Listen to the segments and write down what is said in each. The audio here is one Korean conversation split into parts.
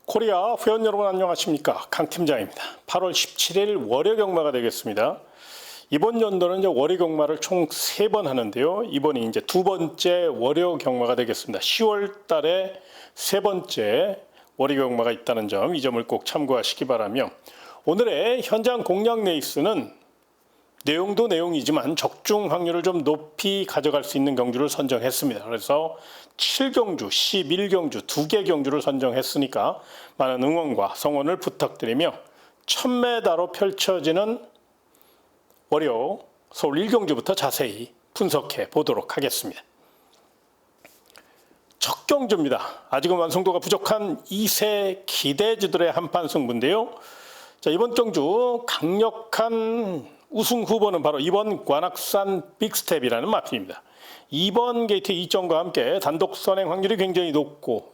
코리아 회원 여러분 안녕하십니까? 강 팀장입니다. 8월 17일 월요 경마가 되겠습니다. 이번 연도는 이제 월요 경마를 총 3번 하는데요. 이번이 이제 두 번째 월요 경마가 되겠습니다. 10월 달에 세 번째 월요 경마가 있다는 점, 이 점을 꼭 참고하시기 바라며, 오늘의 현장 공략 레이스는 내용도 내용이지만 적중 확률을 좀 높이 가져갈 수 있는 경주를 선정했습니다. 그래서 7경주, 11경주 2개 경주를 선정했으니까 많은 응원과 성원을 부탁드리며 1000m로 펼쳐지는 월요 서울 1경주부터 자세히 분석해 보도록 하겠습니다. 첫 경주입니다. 아직은 완성도가 부족한 2세 기대주들의 한판 승부인데요. 자, 이번 경주 강력한 우승 후보는 바로 이번 관악산 빅스텝이라는 마필입니다. 2번 게이트 2점과 함께 단독 선행 확률이 굉장히 높고,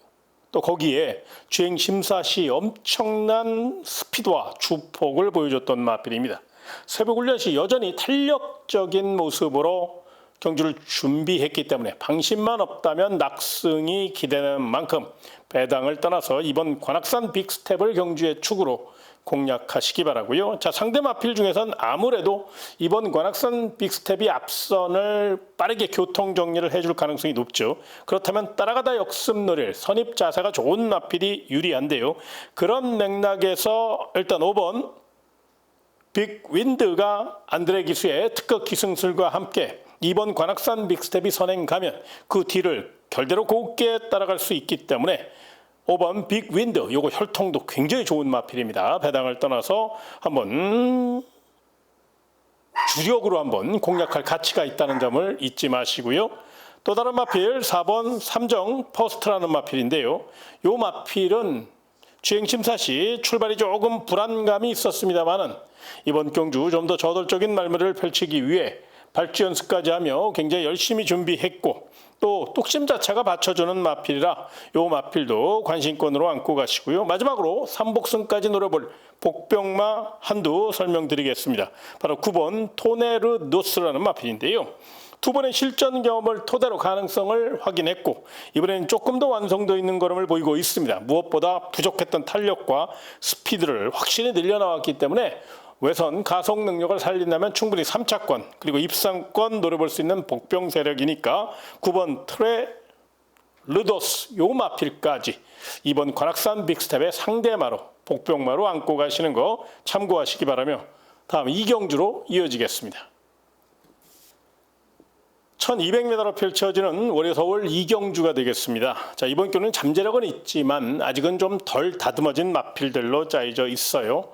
또 거기에 주행 심사 시 엄청난 스피드와 주폭을 보여줬던 마필입니다. 새벽 훈련 시 여전히 탄력적인 모습으로 경주를 준비했기 때문에 방심만 없다면 낙승이 기대되는 만큼 배당을 떠나서 이번 관악산 빅스텝을 경주의 축으로 공략하시기 바라고요. 자, 상대 마필 중에선 아무래도 이번 관악산 빅스텝이 앞선을 빠르게 교통 정리를 해줄 가능성이 높죠. 그렇다면 따라가다 역습 노릴 선입 자세가 좋은 마필이 유리한데요. 그런 맥락에서 일단 5번 빅윈드가 안드레 기수의 특급 기승술과 함께 이번 관악산 빅스텝이 선행 가면 그 뒤를 결대로 곱게 따라갈 수 있기 때문에 5번 빅윈드, 요거 혈통도 굉장히 좋은 마필입니다. 배당을 떠나서 한번 주력으로 한번 공략할 가치가 있다는 점을 잊지 마시고요. 또 다른 마필 4번 삼정 퍼스트라는 마필인데요. 요 마필은 주행심사 시 출발이 조금 불안감이 있었습니다만은 이번 경주 좀 더 저돌적인 말미를 펼치기 위해 발주 연습까지 하며 굉장히 열심히 준비했고, 또 뚝심 자체가 받쳐주는 마필이라 요 마필도 관심권으로 안고 가시고요. 마지막으로 3복승까지 노려볼 복병마 한두 설명드리겠습니다. 바로 9번 토네르노스라는 마필인데요. 두 번의 실전 경험을 토대로 가능성을 확인했고, 이번에는 조금 더 완성도 있는 걸음을 보이고 있습니다. 무엇보다 부족했던 탄력과 스피드를 확실히 늘려나왔기 때문에 외선 가속 능력을 살린다면 충분히 3차권 그리고 입상권 노려볼 수 있는 복병 세력이니까 9번 트레르도스 요 마필까지 이번 관악산 빅스텝의 상대마로 복병마로 안고 가시는 거 참고하시기 바라며, 다음 2경주로 이어지겠습니다. 1200m로 펼쳐지는 월요 서울 2경주가 되겠습니다. 자, 이번 경우는 잠재력은 있지만 아직은 좀 덜 다듬어진 마필들로 짜여져 있어요.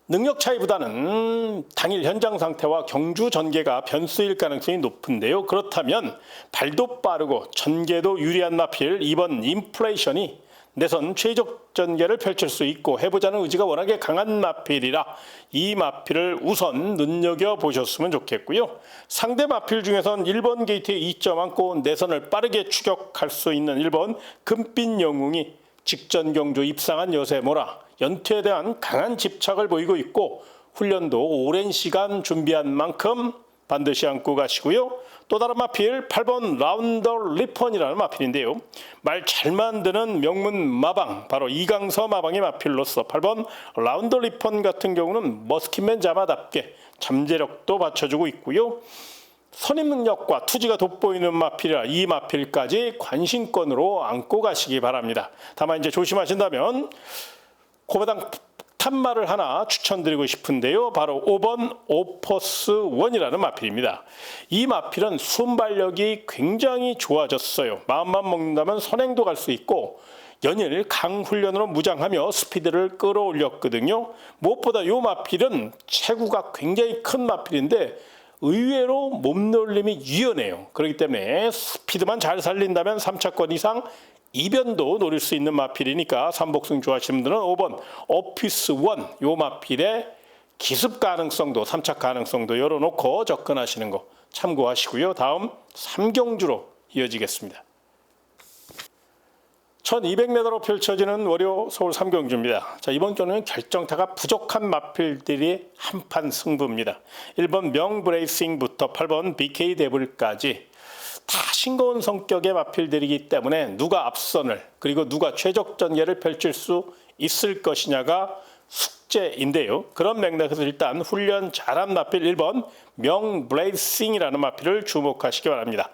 능력 차이보다는 당일 현장 상태와 경주 전개가 변수일 가능성이 높은데요. 그렇다면 발도 빠르고 전개도 유리한 마필 2번 인플레이션이 내선 최적 전개를 펼칠 수 있고 해보자는 의지가 워낙에 강한 마필이라 이 마필을 우선 눈여겨보셨으면 좋겠고요. 상대 마필 중에선 1번 게이트에 2점 안고 내선을 빠르게 추격할 수 있는 1번 금빛 영웅이 직전 경주 입상한 여세모라 연투에 대한 강한 집착을 보이고 있고, 훈련도 오랜 시간 준비한 만큼 반드시 안고 가시고요. 또 다른 마필 8번 라운더 리펀이라는 마필인데요. 말 잘 만드는 명문 마방, 바로 이강서 마방의 마필로서 8번 라운더 리펀 같은 경우는 머스킷맨 자마답게 잠재력도 받쳐주고 있고요. 선임 능력과 투지가 돋보이는 마필이라 이 마필까지 관심권으로 안고 가시기 바랍니다. 다만 이제 조심하신다면 고배당 탄마를 하나 추천드리고 싶은데요. 바로 5번 오퍼스 1이라는 마필입니다. 이 마필은 순발력이 굉장히 좋아졌어요. 마음만 먹는다면 선행도 갈 수 있고 연일 강훈련으로 무장하며 스피드를 끌어올렸거든요. 무엇보다 이 마필은 체구가 굉장히 큰 마필인데 의외로 몸놀림이 유연해요. 그렇기 때문에 스피드만 잘 살린다면 3차권 이상 이변도 노릴 수 있는 마필이니까 3복승 좋아하시는 분들은 5번 오피스 1 요 마필의 기습 가능성도 3차 가능성도 열어놓고 접근하시는 거 참고하시고요. 다음 3경주로 이어지겠습니다. 1200m로 펼쳐지는 월요 서울 3경주입니다. 자, 이번 경우는 결정타가 부족한 마필들이 한판 승부입니다. 1번 명브레이싱부터 8번 BK 데블까지 다 싱거운 성격의 마필들이기 때문에 누가 앞선을 그리고 누가 최적 전개를 펼칠 수 있을 것이냐가 숙제인데요. 그런 맥락에서 일단 훈련 잘한 마필 1번 명블레이싱이라는 마필을 주목하시기 바랍니다.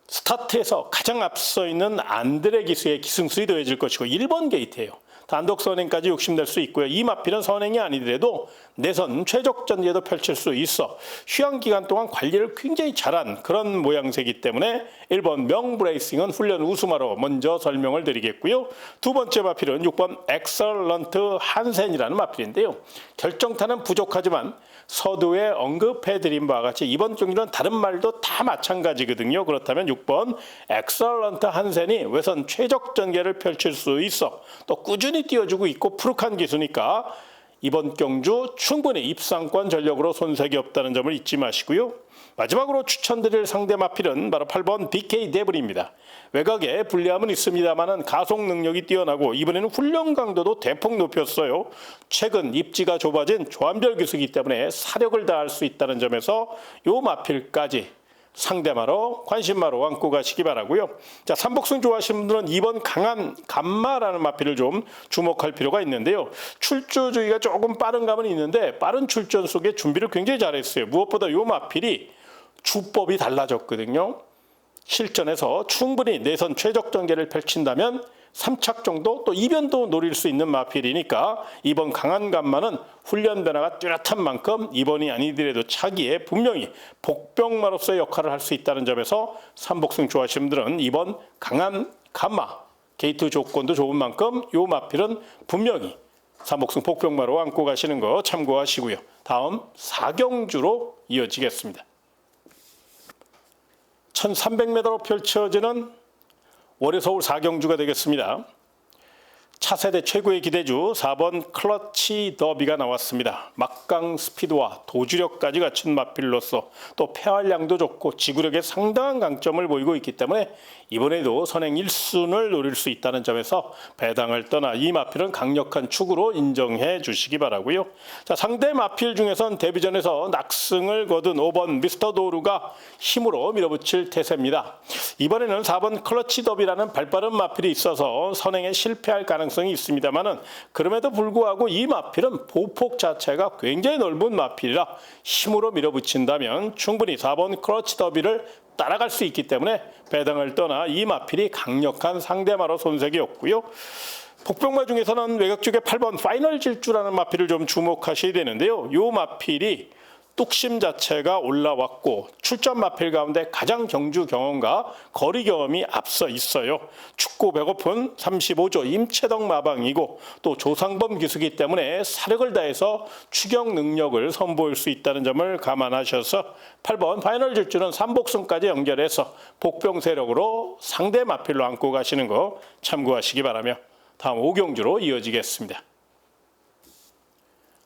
스타트에서 가장 앞서 있는 안드레 기수의 기승술이 더해질 것이고 1번 게이트예요. 단독 선행까지 욕심낼 수 있고요. 이 마필은 선행이 아니더라도 내선 최적 전개도 펼칠 수 있어 휴양 기간 동안 관리를 굉장히 잘한 그런 모양새이기 때문에 1번 명브레이싱은 훈련 우수마로 먼저 설명을 드리겠고요. 두 번째 마필은 6번 엑설런트 한센이라는 마필인데요. 결정타는 부족하지만 서두에 언급해드린 바와 같이 이번 경기는 다른 말도 다 마찬가지거든요. 그렇다면 6번 엑설런트 한센이 외선 최적 전개를 펼칠 수 있어 또 꾸준히 띄워주고 있고 푸룩한 기수니까 이번 경주 충분히 입상권 전력으로 손색이 없다는 점을 잊지 마시고요. 마지막으로 추천드릴 상대 마필은 바로 8번 BK 데블입니다. 외곽에 불리함은 있습니다만 가속 능력이 뛰어나고 이번에는 훈련 강도도 대폭 높였어요. 최근 입지가 좁아진 조한별 기수이기 때문에 사력을 다할 수 있다는 점에서 이 마필까지 상대마로 관심마로 안고 가시기 바라고요. 자, 삼복승 좋아하시는 분들은 2번 강한 감마라는 마필을 좀 주목할 필요가 있는데요. 출조주의가 조금 빠른 감은 있는데 빠른 출전 속에 준비를 굉장히 잘했어요. 무엇보다 이 마필이 주법이 달라졌거든요. 실전에서 충분히 내선 최적 전개를 펼친다면 3착 정도 또 이변도 노릴 수 있는 마필이니까 이번 강한 감마는 훈련 변화가 뚜렷한 만큼 이번이 아니더라도 차기에 분명히 복병마로서의 역할을 할 수 있다는 점에서 삼복승 좋아하시는 분들은 이번 강한 감마 게이트 조건도 좋은 만큼 이 마필은 분명히 삼복승 복병마로 안고 가시는 거 참고하시고요. 다음 4경주로 이어지겠습니다. 1300m로 펼쳐지는 올해 서울 4경주가 되겠습니다. 차세대 최고의 기대주 4번 클러치 더비가 나왔습니다. 막강 스피드와 도주력까지 갖춘 마필로서 또 폐활량도 좋고 지구력에 상당한 강점을 보이고 있기 때문에 이번에도 선행 1순을 노릴 수 있다는 점에서 배당을 떠나 이 마필은 강력한 축으로 인정해 주시기 바라고요. 자, 상대 마필 중에선 데뷔전에서 낙승을 거둔 5번 미스터 도루가 힘으로 밀어붙일 태세입니다. 이번에는 4번 클러치 더비라는 발빠른 마필이 있어서 선행에 실패할 가능성이 있습니다만은 그럼에도 불구하고 이 마필은 보폭 자체가 굉장히 넓은 마필이라 힘으로 밀어붙인다면 충분히 4번 클러치 더비를 따라갈 수 있기 때문에 배당을 떠나 이 마필이 강력한 상대마로 손색이 없고요. 복병마 중에서는 외곽 쪽에 8번 파이널 질주라는 마필을 좀 주목하셔야 되는데요. 이 마필이 뚝심 자체가 올라왔고 출전 마필 가운데 가장 경주 경험과 거리 경험이 앞서 있어요. 춥고 배고픈 35조 임채덕 마방이고 또 조상범 기수기 때문에 사력을 다해서 추격 능력을 선보일 수 있다는 점을 감안하셔서 8번 파이널 질주는 삼복승까지 연결해서 복병 세력으로 상대 마필로 안고 가시는 거 참고하시기 바라며 다음 5경주로 이어지겠습니다.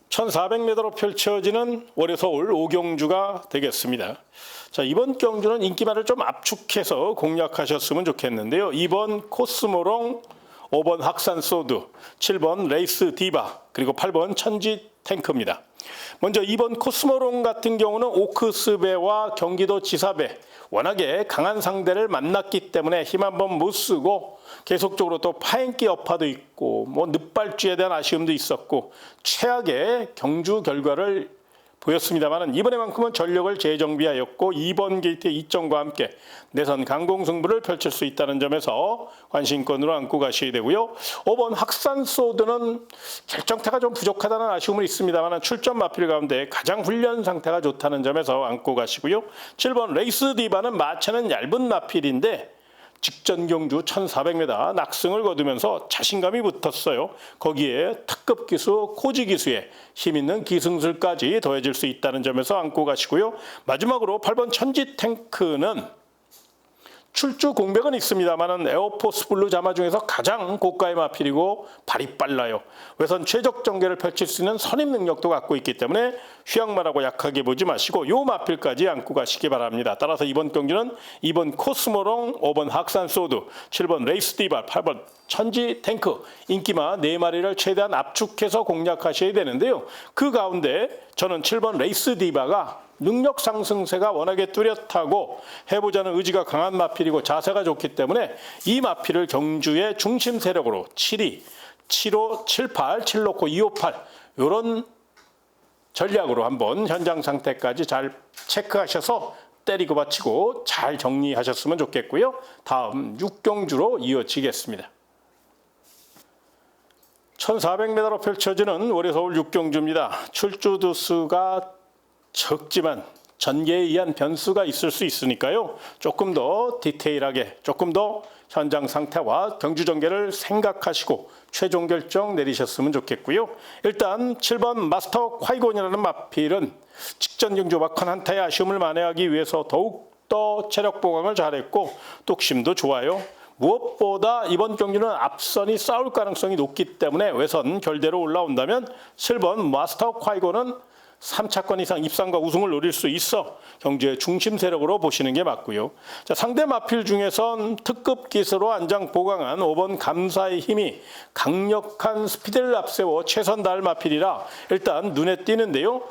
1400m로 펼쳐지는 월요 서울 5경주가 되겠습니다. 자, 이번 경주는 인기만을 좀 압축해서 공략하셨으면 좋겠는데요. 2번 코스모롱, 5번 학산소드, 7번 레이스 디바, 그리고 8번 천지 탱크입니다. 먼저 2번 코스모롱 같은 경우는 오크스배와 경기도 지사배 워낙에 강한 상대를 만났기 때문에 힘 한번 못 쓰고 계속적으로 또 파행기 여파도 있고 뭐 늪발주에 대한 아쉬움도 있었고 최악의 경주 결과를 보였습니다만 이번에만큼은 전력을 재정비하였고 2번 게이트의 이점과 함께 내선 강공승부를 펼칠 수 있다는 점에서 관심권으로 안고 가셔야 되고요. 5번 학산소드는 결정타가 좀 부족하다는 아쉬움은 있습니다만 출전 마필 가운데 가장 훈련 상태가 좋다는 점에서 안고 가시고요. 7번 레이스 디바는 마체는 얇은 마필인데 직전 경주 1400m 낙승을 거두면서 자신감이 붙었어요. 거기에 특급 기수, 코지 기수에 힘있는 기승술까지 더해질 수 있다는 점에서 안고 가시고요. 마지막으로 8번 천지 탱크는 출주 공백은 있습니다만 에어포스 블루 자마 중에서 가장 고가의 마필이고 발이 빨라요. 외선 최적 전개를 펼칠 수 있는 선임 능력도 갖고 있기 때문에 휴양마라고 약하게 보지 마시고 요 마필까지 안고 가시기 바랍니다. 따라서 이번 경기는 2번 코스모롱, 5번 학산소드, 7번 레이스 디바, 8번 천지 탱크 인기마 4마리를 최대한 압축해서 공략하셔야 되는데요. 그 가운데 저는 7번 레이스 디바가 능력 상승세가 워낙에 뚜렷하고 해보자는 의지가 강한 마필이고 자세가 좋기 때문에 이 마필을 경주의 중심 세력으로 7위, 7호, 78, 7놓고 258 이런 전략으로 한번 현장 상태까지 잘 체크하셔서 때리고 받치고 잘 정리하셨으면 좋겠고요. 다음 6경주로 이어지겠습니다. 1400m로 펼쳐지는 월요 서울 6경주입니다. 출주 두수가 적지만 전개에 의한 변수가 있을 수 있으니까요. 조금 더 디테일하게, 조금 더 현장 상태와 경주 전개를 생각하시고 최종 결정 내리셨으면 좋겠고요. 일단 7번 마스터 콰이곤이라는 마필은 직전 경주 막판 한타의 아쉬움을 만회하기 위해서 더욱더 체력 보강을 잘했고 뚝심도 좋아요. 무엇보다 이번 경주는 앞선이 싸울 가능성이 높기 때문에 외선 결대로 올라온다면 7번 마스터 콰이곤은 3차권 이상 입상과 우승을 노릴 수 있어 경주의 중심 세력으로 보시는 게 맞고요. 자, 상대 마필 중에선 특급 기수로 안장 보강한 5번 감사의 힘이 강력한 스피드를 앞세워 최선 다할 마필이라 일단 눈에 띄는데요.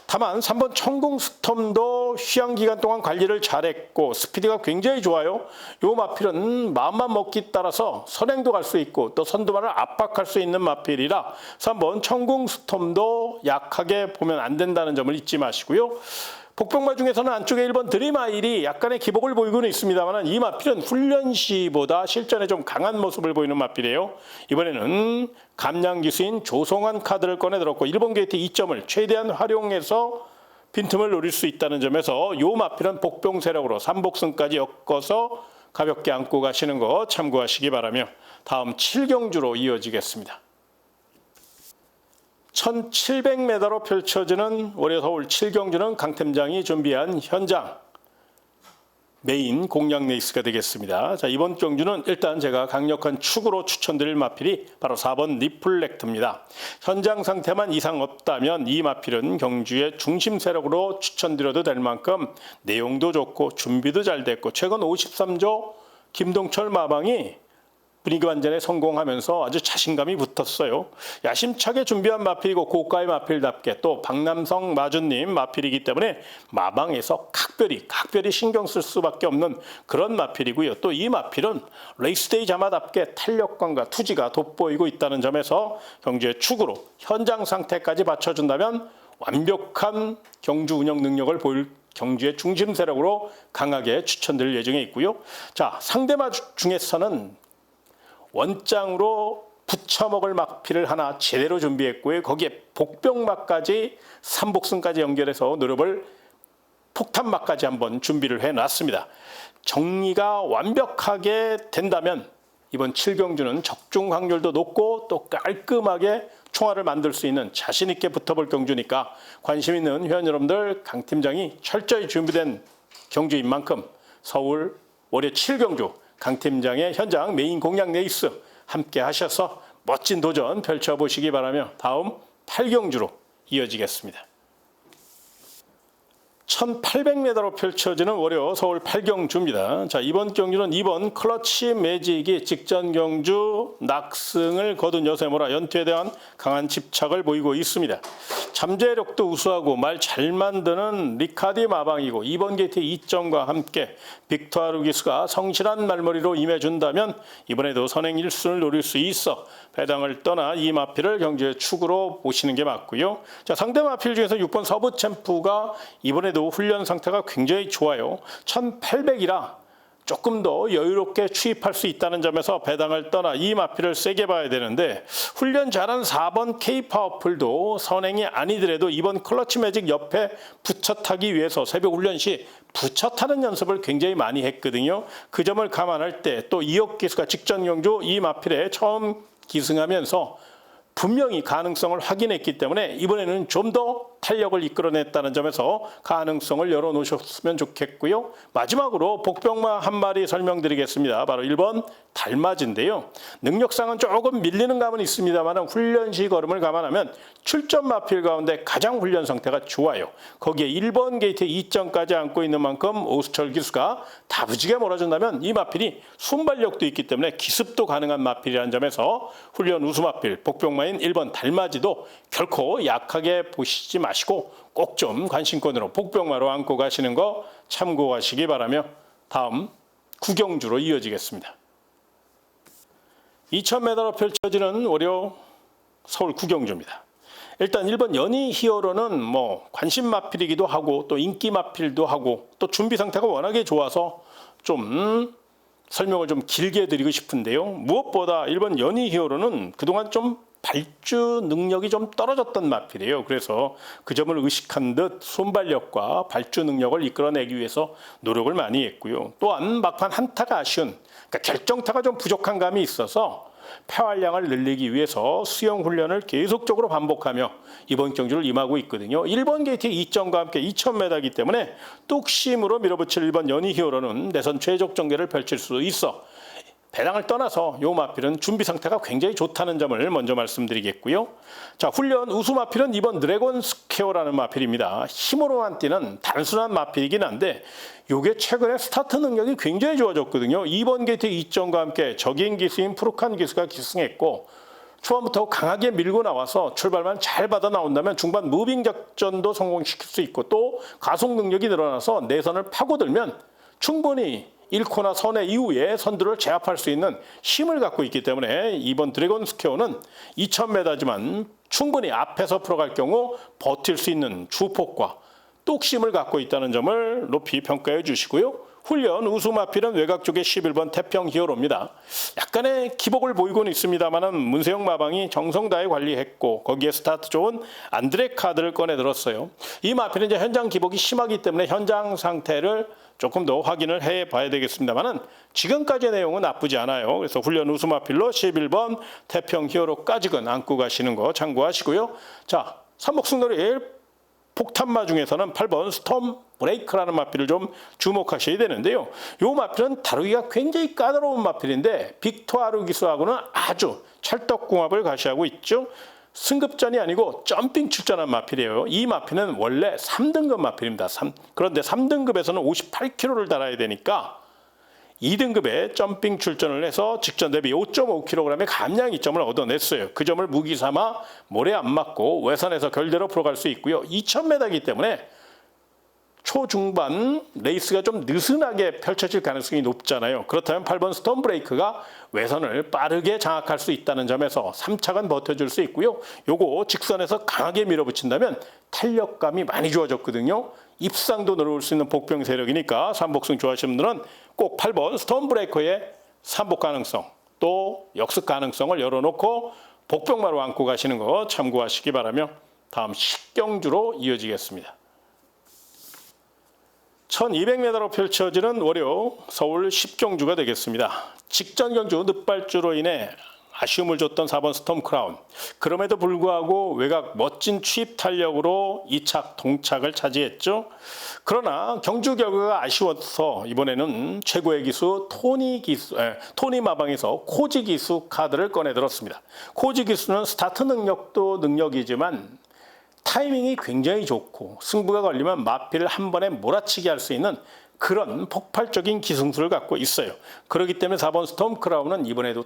다만 3번 천궁 스톰도 휴양 기간 동안 관리를 잘했고 스피드가 굉장히 좋아요. 이 마필은 마음만 먹기 따라서 선행도 갈 수 있고 또 선두만을 압박할 수 있는 마필이라 3번 천궁 스톰도 약하게 보면 안 된다는 점을 잊지 마시고요. 복병마 중에서는 안쪽에 1번 드림아일이 약간의 기복을 보이고는 있습니다만 이 마필은 훈련 시보다 실전에 좀 강한 모습을 보이는 마필이에요. 이번에는 감량기수인 조성환 카드를 꺼내들었고 1번 게이트 2점을 최대한 활용해서 빈틈을 노릴 수 있다는 점에서 이 마필은 복병 세력으로 3복승까지 엮어서 가볍게 안고 가시는 거 참고하시기 바라며 다음 7경주로 이어지겠습니다. 1700m로 펼쳐지는 월요 서울 7경주는 강 팀장이 준비한 현장 메인 공략 레이스가 되겠습니다. 자, 이번 경주는 일단 제가 강력한 축으로 추천드릴 마필이 바로 4번 리플렉트입니다. 현장 상태만 이상 없다면 이 마필은 경주의 중심 세력으로 추천드려도 될 만큼 내용도 좋고 준비도 잘 됐고 최근 53조 김동철 마방이 분위기 완전에 성공하면서 아주 자신감이 붙었어요. 야심차게 준비한 마필이고 고가의 마필답게 또 박남성 마주님 마필이기 때문에 마방에서 각별히 신경 쓸 수밖에 없는 그런 마필이고요. 또 이 마필은 레이스데이 자마답게 탄력감과 투지가 돋보이고 있다는 점에서 경주의 축으로 현장 상태까지 받쳐준다면 완벽한 경주 운영 능력을 보일 경주의 중심 세력으로 강하게 추천드릴 예정에 있고요. 자, 상대마 중에서는 원장으로 부쳐먹을 마필을 하나 제대로 준비했고요. 거기에 복병마까지 3복승까지 연결해서 노려볼 폭탄마까지 한번 준비를 해놨습니다. 정리가 완벽하게 된다면 이번 7경주는 적중 확률도 높고 또 깔끔하게 총알을 만들 수 있는 자신 있게 붙어볼 경주니까 관심 있는 회원 여러분들 강 팀장이 철저히 준비된 경주인 만큼 서울 월요 7경주 강 팀장의 현장 메인 공략 레이스 함께 하셔서 멋진 도전 펼쳐보시기 바라며 다음 8경주로 이어지겠습니다. 1800m로 펼쳐지는 월요 서울 8경주입니다. 자, 이번 경주는 2번 클러치 매직이 직전 경주 낙승을 거둔 여세모라 연투에 대한 강한 집착을 보이고 있습니다. 잠재력도 우수하고 말 잘 만드는 리카디 마방이고 2번 게이트 2점과 함께 빅토아 루기스가 성실한 말머리로 임해준다면 이번에도 선행 1순을 노릴 수 있어 배당을 떠나 이 마필을 경주의 축으로 보시는 게 맞고요. 자, 상대 마필 중에서 6번 서브 챔프가 이번에도 훈련 상태가 굉장히 좋아요. 1800이라 조금 더 여유롭게 취입할 수 있다는 점에서 배당을 떠나 이 마필을 세게 봐야 되는데 훈련 잘한 4번 K-파워풀도 선행이 아니더라도 이번 클러치 매직 옆에 붙여 타기 위해서 새벽 훈련 시 붙여 타는 연습을 굉장히 많이 했거든요. 그 점을 감안할 때 또 이혁 기수가 직전 경주 이 마필에 처음 기승하면서 분명히 가능성을 확인했기 때문에 이번에는 좀 더 탄력을 이끌어냈다는 점에서 가능성을 열어놓으셨으면 좋겠고요. 마지막으로 복병마 한 마리 설명드리겠습니다. 바로 1번 달맞인데요. 능력상은 조금 밀리는 감은 있습니다만 훈련 시 걸음을 감안하면 출전 마필 가운데 가장 훈련 상태가 좋아요. 거기에 1번 게이트 2점까지 안고 있는 만큼 오수철 기수가 다부지게 몰아준다면 이 마필이 순발력도 있기 때문에 기습도 가능한 마필이라는 점에서 훈련 우수 마필 복병마인 1번 달맞이도 결코 약하게 보시지 마시고 꼭 좀 관심권으로 복병마로 안고 가시는 거 참고하시기 바라며 다음 구경주로 이어지겠습니다. 2000m로 펼쳐지는 월요 서울 구경주입니다. 일단 1번 연희 히어로는 관심 마필이기도 하고 또 인기 마필도 하고 또 준비 상태가 워낙에 좋아서 좀 설명을 좀 길게 드리고 싶은데요. 무엇보다 1번 연희 히어로는 그동안 좀 발주 능력이 좀 떨어졌던 마필이에요. 그래서 그 점을 의식한 듯 순발력과 발주 능력을 이끌어내기 위해서 노력을 많이 했고요. 또한 막판 한타가 아쉬운, 그러니까 결정타가 좀 부족한 감이 있어서 폐활량을 늘리기 위해서 수영 훈련을 계속적으로 반복하며 이번 경주를 임하고 있거든요. 1번 게이트의 2점과 함께 2000m이기 때문에 뚝심으로 밀어붙일 1번 연희 히어로는 내선 최적 전개를 펼칠 수 있어 배당을 떠나서 요 마필은 준비 상태가 굉장히 좋다는 점을 먼저 말씀드리겠고요. 자, 훈련 우수 마필은 2번 드래곤 스퀘어라는 마필입니다. 힘으로만 뛰는 단순한 마필이긴 한데 요게 최근에 스타트 능력이 굉장히 좋아졌거든요. 2번 게이트 2점과 함께 적인 기수인 푸르칸 기수가 기승했고 초반부터 강하게 밀고 나와서 출발만 잘 받아 나온다면 중반 무빙 작전도 성공시킬 수 있고 또 가속 능력이 늘어나서 내선을 파고들면 충분히 1코나 선회 이후에 선두를 제압할 수 있는 힘을 갖고 있기 때문에 이번 드래곤 스퀘어는 2000m지만 충분히 앞에서 풀어갈 경우 버틸 수 있는 주폭과 뚝심을 갖고 있다는 점을 높이 평가해 주시고요. 훈련 우수 마필은 외곽 쪽에 11번 태평 히어로입니다. 약간의 기복을 보이고는 있습니다만 문세영 마방이 정성 다해 관리했고 거기에 스타트 좋은 안드레 카드를 꺼내 들었어요. 이 마필은 이제 현장 기복이 심하기 때문에 현장 상태를 조금 더 확인을 해봐야 되겠습니다만 지금까지의 내용은 나쁘지 않아요. 그래서 훈련 우수 마필로 11번 태평 히어로까지는 안고 가시는 거 참고하시고요. 자, 삼복승놀이 폭탄마 중에서는 8번 스톰 브레이크라는 마필을 좀 주목하셔야 되는데요. 이 마필은 다루기가 굉장히 까다로운 마필인데 빅토아르 기수하고는 아주 찰떡궁합을 가시하고 있죠. 승급전이 아니고 점핑 출전한 마필이에요. 이 마필은 원래 3등급 마필입니다. 그런데 3등급에서는 58kg를 달아야 되니까 2등급에 점핑 출전을 해서 직전 대비 5.5kg의 감량 이점을 얻어냈어요. 그 점을 무기 삼아 모래 안 맞고 외선에서 결대로 풀어갈 수 있고요. 2000m이기 때문에 초중반 레이스가 좀 느슨하게 펼쳐질 가능성이 높잖아요. 그렇다면 8번 스톰 브레이크가 외선을 빠르게 장악할 수 있다는 점에서 3차간 버텨줄 수 있고요. 요거 직선에서 강하게 밀어붙인다면 탄력감이 많이 좋아졌거든요. 입상도 늘어올 수 있는 복병 세력이니까 삼복승 좋아하시는 분들은 꼭 8번 스톰 브레이커의 삼복 가능성 또 역습 가능성을 열어놓고 복병마로 안고 가시는 거 참고하시기 바라며 다음 10경주로 이어지겠습니다. 1200m로 펼쳐지는 월요 서울 10경주가 되겠습니다. 직전 경주 늦발주로 인해 아쉬움을 줬던 4번 스톰 크라운. 그럼에도 불구하고 외곽 멋진 추입 탄력으로 2착 동착을 차지했죠. 그러나 경주 결과가 아쉬워서 이번에는 최고의 기수 토니 마방에서 코지 기수 카드를 꺼내 들었습니다. 코지 기수는 스타트 능력도 능력이지만 타이밍이 굉장히 좋고 승부가 걸리면 마필을 한 번에 몰아치게 할 수 있는 그런 폭발적인 기승수를 갖고 있어요. 그렇기 때문에 4번 스톰 크라운은 이번에도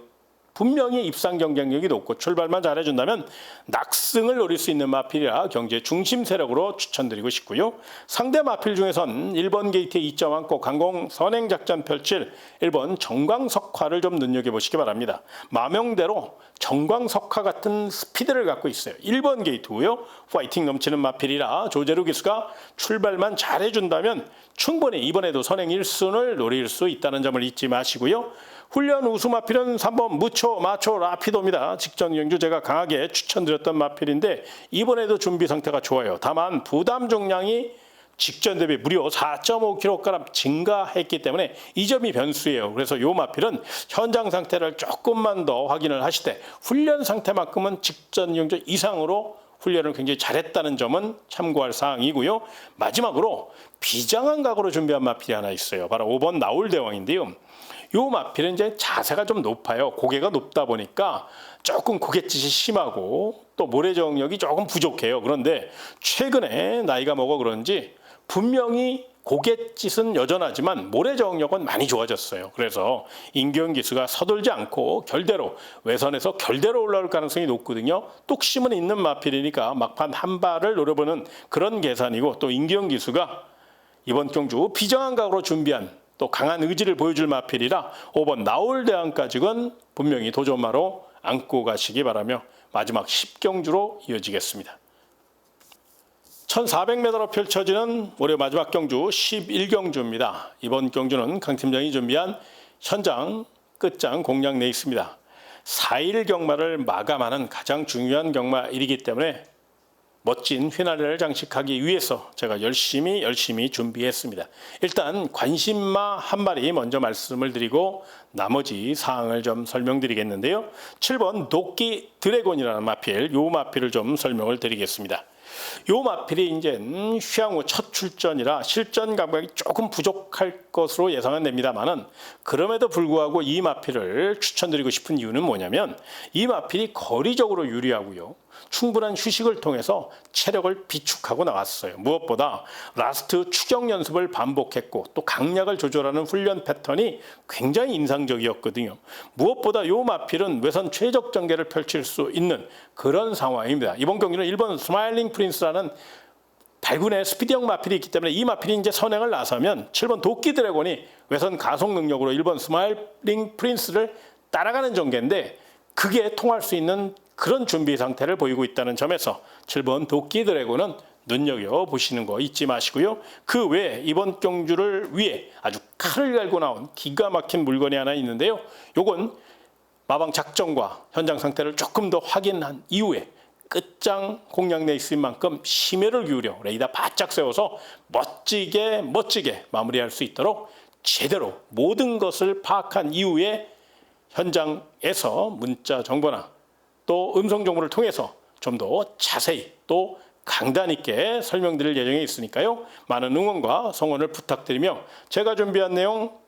분명히 입상 경쟁력이 높고 출발만 잘해준다면 낙승을 노릴 수 있는 마필이라 경제 중심 세력으로 추천드리고 싶고요. 상대 마필 중에선 1번 게이트에 2점 안고 강공 선행 작전 펼칠 1번 정광석화를 좀 눈여겨보시기 바랍니다. 마명대로 정광석화 같은 스피드를 갖고 있어요. 1번 게이트고요. 파이팅 넘치는 마필이라 조재루 기수가 출발만 잘해준다면 충분히 이번에도 선행 1순을 노릴 수 있다는 점을 잊지 마시고요. 훈련 우수 마필은 3번 무초 마초 라피도입니다. 직전 경주 제가 강하게 추천드렸던 마필인데 이번에도 준비 상태가 좋아요. 다만 부담 중량이 직전 대비 무려 4.5kg 증가했기 때문에 이 점이 변수예요. 그래서 이 마필은 현장 상태를 조금만 더 확인을 하시되 훈련 상태만큼은 직전 경주 이상으로 훈련을 굉장히 잘했다는 점은 참고할 사항이고요. 마지막으로 비장한 각오로 준비한 마필이 하나 있어요. 바로 5번 나올대왕인데요. 이 마필은 이제 자세가 좀 높아요. 고개가 높다 보니까 조금 고갯짓이 심하고 또 모래 정력이 조금 부족해요. 그런데 최근에 나이가 먹어 그런지 분명히 고갯짓은 여전하지만 모래 저항력은 많이 좋아졌어요. 그래서 임기현 기수가 서둘지 않고 결대로 외선에서 결대로 올라올 가능성이 높거든요. 뚝심은 있는 마필이니까 막판 한 발을 노려보는 그런 계산이고, 또 임기현 기수가 이번 경주 비정한 각오로 준비한 또 강한 의지를 보여줄 마필이라 5번 나올대항까지는 분명히 도전마로 안고 가시기 바라며 마지막 10경주로 이어지겠습니다. 1400m로 펼쳐지는 월요 마지막 경주 11경주입니다. 이번 경주는 강 팀장이 준비한 현장 끝장 공략 레이스입니다. 4일 경마를 마감하는 가장 중요한 경마일이기 때문에 멋진 휘날레를 장식하기 위해서 제가 열심히 준비했습니다. 일단 관심마 한 마리 먼저 말씀을 드리고 나머지 사항을 좀 설명드리겠는데요. 7번 도끼 드래곤이라는 마필, 요 마필을 좀 설명을 드리겠습니다. 요 마필이 이제 휴양후 첫 출전이라 실전 감각이 조금 부족할 것으로 예상은 됩니다만은, 그럼에도 불구하고 이 마필을 추천드리고 싶은 이유는 뭐냐면, 이 마필이 거리적으로 유리하고요. 충분한 휴식을 통해서 체력을 비축하고 나왔어요. 무엇보다 라스트 추격 연습을 반복했고 또 강약을 조절하는 훈련 패턴이 굉장히 인상적이었거든요. 무엇보다 이 마필은 외선 최적 전개를 펼칠 수 있는 그런 상황입니다. 이번 경기는 1번 스마일링 프린스라는 발군의 스피드형 마필이 있기 때문에 이 마필이 이제 선행을 나서면 7번 도끼 드래곤이 외선 가속 능력으로 1번 스마일링 프린스를 따라가는 전개인데, 그게 통할 수 있는 그런 준비 상태를 보이고 있다는 점에서 7번 도끼 드래곤은 눈여겨보시는 거 잊지 마시고요. 그 외에 이번 경주를 위해 아주 칼을 갈고 나온 기가 막힌 물건이 하나 있는데요. 요건 마방 작전과 현장 상태를 조금 더 확인한 이후에 끝장 공략 레이스인 만큼 심혈을 기울여 레이더 바짝 세워서 멋지게 마무리할 수 있도록 제대로 모든 것을 파악한 이후에 현장에서 문자 정보나 또 음성 정보를 통해서 좀 더 자세히 또 강단 있게 설명드릴 예정에 있으니까요. 많은 응원과 성원을 부탁드리며 제가 준비한 내용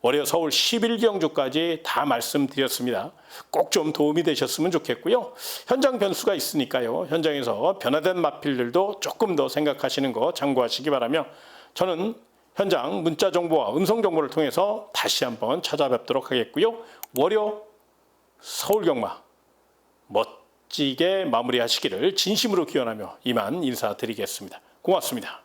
월요 서울 11경주까지 다 말씀드렸습니다. 꼭 좀 도움이 되셨으면 좋겠고요. 현장 변수가 있으니까요. 현장에서 변화된 마필들도 조금 더 생각하시는 거 참고하시기 바라며, 저는 현장 문자 정보와 음성 정보를 통해서 다시 한번 찾아뵙도록 하겠고요. 월요 서울 경마 멋지게 마무리하시기를 진심으로 기원하며 이만 인사드리겠습니다. 고맙습니다.